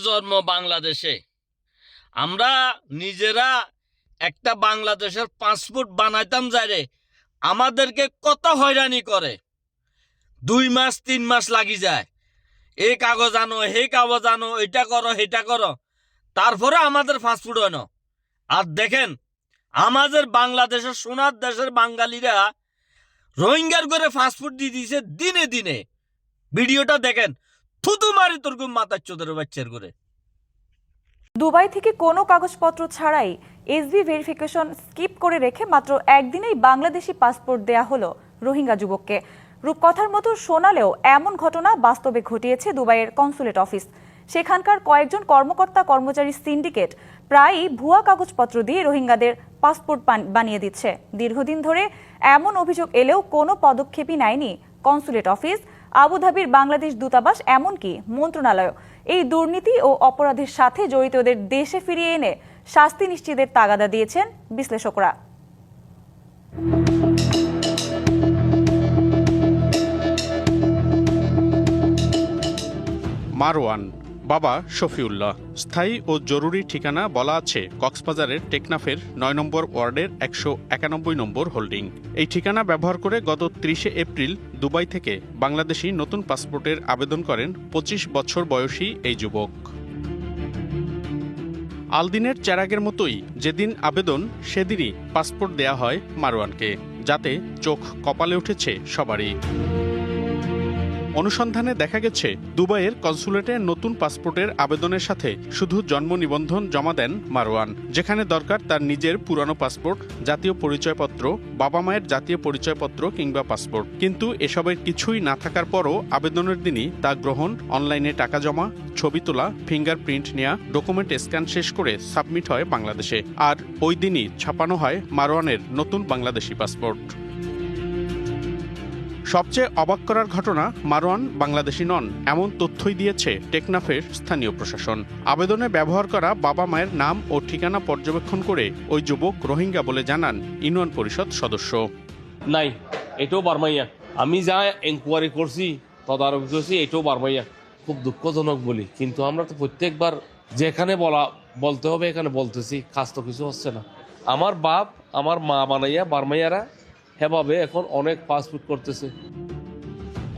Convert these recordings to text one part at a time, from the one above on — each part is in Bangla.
জন্ম বাংলাদেশে, আমরা নিজেরা একটা বাংলাদেশের পাসপোর্ট বানাইতাম যারে আমাদেরকে কত হয়রানি করে। 2 মাস 3 মাস লাগি যায়, এই কাগজ আনো, হে কাগজ আনো, এটা করো সেটা করো, তারপরে আমাদের পাসপোর্ট হয় না। আর দেখেন আমাদের বাংলাদেশের সোনার দেশের বাঙালিরা রোহিঙ্গার করে পাসপোর্ট দিয়ে দিয়েছে দিনে দিনে। ভিডিওটা দেখেন, থুতু মারি তোর মাথার চোদের বাচ্চার করে। দুবাই থেকে কোনো কাগজপত্র ছাড়াই এসবি ভেরিফিকেশন স্কিপ করে রেখে মাত্র একদিনেই বাংলাদেশি পাসপোর্ট দেয়া হলো রোহিঙ্গা যুবককে। রূপকথার মতো শোনালেও এমন ঘটনা বাস্তবে ঘটিয়েছে দুবাইয়ের কনসুলেট অফিস। সেখানকার কয়েকজন কর্মকর্তা কর্মচারী সিন্ডিকেট প্রায়ই ভুয়া কাগজপত্র দিয়ে রোহিঙ্গাদের পাসপোর্ট বানিয়ে দিচ্ছে। দীর্ঘদিন ধরে এমন অভিযোগ এলেও কোনো পদক্ষেপই নেয়নি কনসুলেট অফিস, আবুধাবির বাংলাদেশ দূতাবাস, এমনকি মন্ত্রণালয়। এই দুর্নীতি ও অপরাধের সাথে জড়িতদের দেশে ফিরিয়ে এনে শাস্তি নিশ্চিতের তাগাদা দিয়েছেন বিশ্লেষকরা। মারওয়ান, বাবা শফিউল্লাহ। স্থায়ী ও জরুরি ঠিকানা বলা আছে কক্সবাজারের টেকনাফের 9 নম্বর ওয়ার্ডের 191 নম্বর হোল্ডিং। এই ঠিকানা ব্যবহার করে গত 30 এপ্রিল দুবাই থেকে বাংলাদেশি নতুন পাসপোর্টের আবেদন করেন 25 বছর বয়সী এই যুবক। আলদিনের চেরাগের মতোই যেদিন আবেদন সেদিনই পাসপোর্ট দেয়া হয় মারওয়ানকে, যাতে চোখ কপালে উঠেছে সবারই। অনুসন্ধানে দেখা গেছে দুবাইয়ের কনসুলেটে নতুন পাসপোর্টের আবেদনের সাথে শুধু জন্ম নিবন্ধন জমা দেন মারওয়ান, যেখানে দরকার তার নিজের পুরানো পাসপোর্ট, জাতীয় পরিচয়পত্র, বাবা মায়ের জাতীয় পরিচয়পত্র কিংবা পাসপোর্ট। কিন্তু এসবের কিছুই না থাকার পরও আবেদনের দিনই তা গ্রহণ, অনলাইনে টাকা জমা, ছবি তোলা, ফিঙ্গারপ্রিন্ট নেওয়া, ডকুমেন্ট স্ক্যান শেষ করে সাবমিট হয় বাংলাদেশে। আর ওই দিনই ছাপানো হয় মারওয়ানের নতুন বাংলাদেশি পাসপোর্ট। সবচেয়ে অবাক করার ঘটনা, মারওয়ান বাংলাদেশি নন এমন তথ্যই দিয়েছে টেকনাফের স্থানীয় প্রশাসন। আবেদনে ব্যবহার করা বাবা মায়ের নাম ও ঠিকানা পর্যবেক্ষণ করে ওই যুবক রোহিঙ্গা বলে জানান ইউনিয়ন পরিষদ সদস্য। নাই, এটাও বার্মাইয়া। আমি যা এনকোয়ারি করছি, তদারকি করছি, এটাও বার্মাইয়া। খুব দুঃখজনক বলি, কিন্তু আমরা তো প্রত্যেকবার যেখানে বলতে হবে এখানে বলতেছি, কাজ তো কিছু হচ্ছে না। আমার বাপ, আমার মা বানাইয়া বার্মাইয়ারা এভাবে এখন অনেক পাসপোর্ট করতেছে।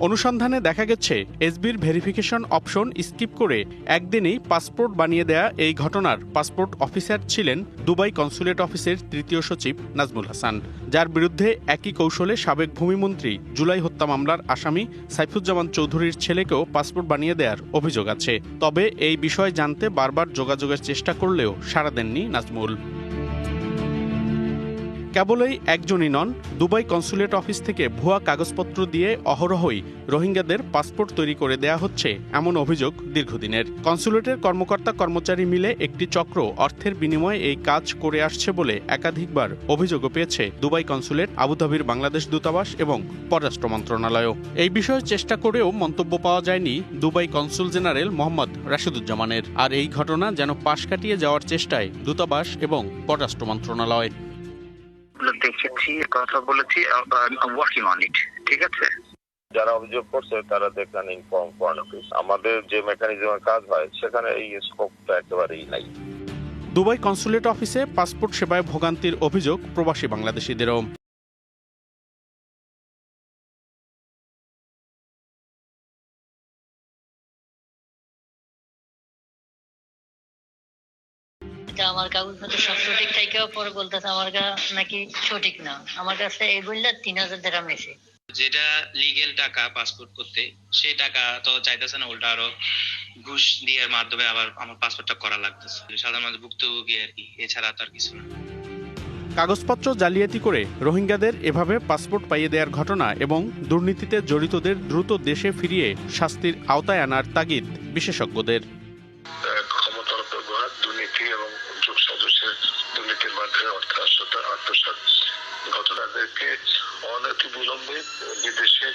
অনুসন্ধানে দেখা গেছে এসবির ভেরিফিকেশন অপশন স্কিপ করে একদিনেই পাসপোর্ট বানিয়ে দেয়া এই ঘটনার পাসপোর্ট অফিসার ছিলেন দুবাই কনসুলেট অফিসের তৃতীয় সচিব নাজমুল হাসান, যার বিরুদ্ধে একই কৌশলে সাবেক ভূমিমন্ত্রী জুলাই হত্যা মামলার আসামি সাইফুজ্জামান চৌধুরীর ছেলেকেও পাসপোর্ট বানিয়ে দেওয়ার অভিযোগ আছে। তবে এই বিষয়ে জানতে বারবার যোগাযোগের চেষ্টা করলেও সাড়া দেননি নাজমুল। কেবলই একজনই নন, দুবাই কনসুলেট অফিস থেকে ভুয়া কাগজপত্র দিয়ে অহরহই রোহিঙ্গাদের পাসপোর্ট তৈরি করে দেয়া হচ্ছে এমন অভিযোগ দীর্ঘদিনের। কনসুলেটের কর্মকর্তা কর্মচারী মিলে একটি চক্র অর্থের বিনিময়ে এই কাজ করে আসছে বলে একাধিকবার অভিযোগও পেয়েছে দুবাই কনসুলেট, আবুধাবির বাংলাদেশ দূতাবাস এবং পররাষ্ট্র মন্ত্রণালয়ও। এই বিষয়ে চেষ্টা করেও মন্তব্য পাওয়া যায়নি দুবাই কনসুল জেনারেল মোহাম্মদ রাশিদুজ্জামানের। আর এই ঘটনা যেন পাশ কাটিয়ে যাওয়ার চেষ্টায় দূতাবাস এবং পররাষ্ট্র মন্ত্রণালয়। দেখেছি, কথা বলেছি, ওয়ার্কিং অন ইট। ঠিক আছে, যারা অভিযোগ করছে তারা দেখলেন ইনফর্ম করেন। আমাদের যে মেকানিজমের কাজ হয় সেখানে এই স্কোপটা একেবারেই নাই। দুবাই কনসুলেট অফিসে পাসপোর্ট সেবায় ভোগান্তির অভিযোগ প্রবাসী বাংলাদেশিদেরও। আমার কাগজপত্র সব সঠিক থাকেও পরে বলতেছে আমার নাকি সঠিক না। আমার কাছে এই বললে 3000 দিরহাম এসে, যেটা লিগেল টাকা পাসপোর্ট করতে, সেই টাকা তো চাইতেছে না, উল্টা আরো ঘুষ দিয়ে মাধ্যমে আবার আমার পাসপোর্টটা করা লাগতেছে। সাধারণ মানুষ ভুক্তভোগী আর কি, এছাড়া তো আর কিছু না। কাগজপত্র জালিয়াতি করে রোহিঙ্গাদের এভাবে পাসপোর্ট পাইয়ে দেওয়ার ঘটনা এবং দুর্নীতিতে জড়িতদের দ্রুত দেশে ফিরিয়ে শাস্তির আওতায় আনার তাগিদ বিশেষজ্ঞদের। ক্ষমতার ব্যবহার, দুর্নীতি এবং যোগ সদস্যের দুর্নীতির মাধ্যমে অর্থ আত্মসাৎ ঘটনাদেরকে অনতি বিলম্বে বিদেশে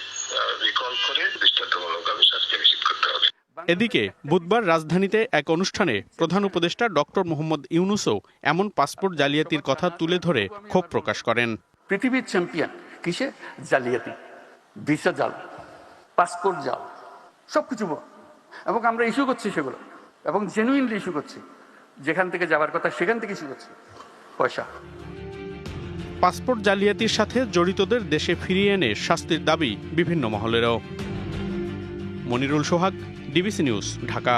রিকল করে দৃষ্টান্তমূলকভাবে শাস্তি নিশ্চিত করতে হবে। এদিকে বুধবার রাজধানীতে এক অনুষ্ঠানে প্রধান উপদেষ্টা ডক্টর মোহাম্মদ ইউনূসও এমন পাসপোর্ট জালিয়াতির কথা তুলে ধরে ক্ষোভ প্রকাশ করেন। পৃথিবীর চ্যাম্পিয়ন কিসে? জালিয়াতি, ভিসা জাল, পাসপোর্ট জাল, সবকিছু এবং আমরা ইস্যু করছি সেগুলো। এবং জেনুইনলি ইস্যু করছে, যেখান থেকে যাওয়ার কথা সেখান থেকে ইস্যু করছে পয়সা। পাসপোর্ট জালিয়াতির সাথে জড়িতদের দেশে ফিরিয়ে এনে শাস্তির দাবি বিভিন্ন মহলেরও। মনিরুল সোহাগ, ডিবিসি নিউজ, ঢাকা।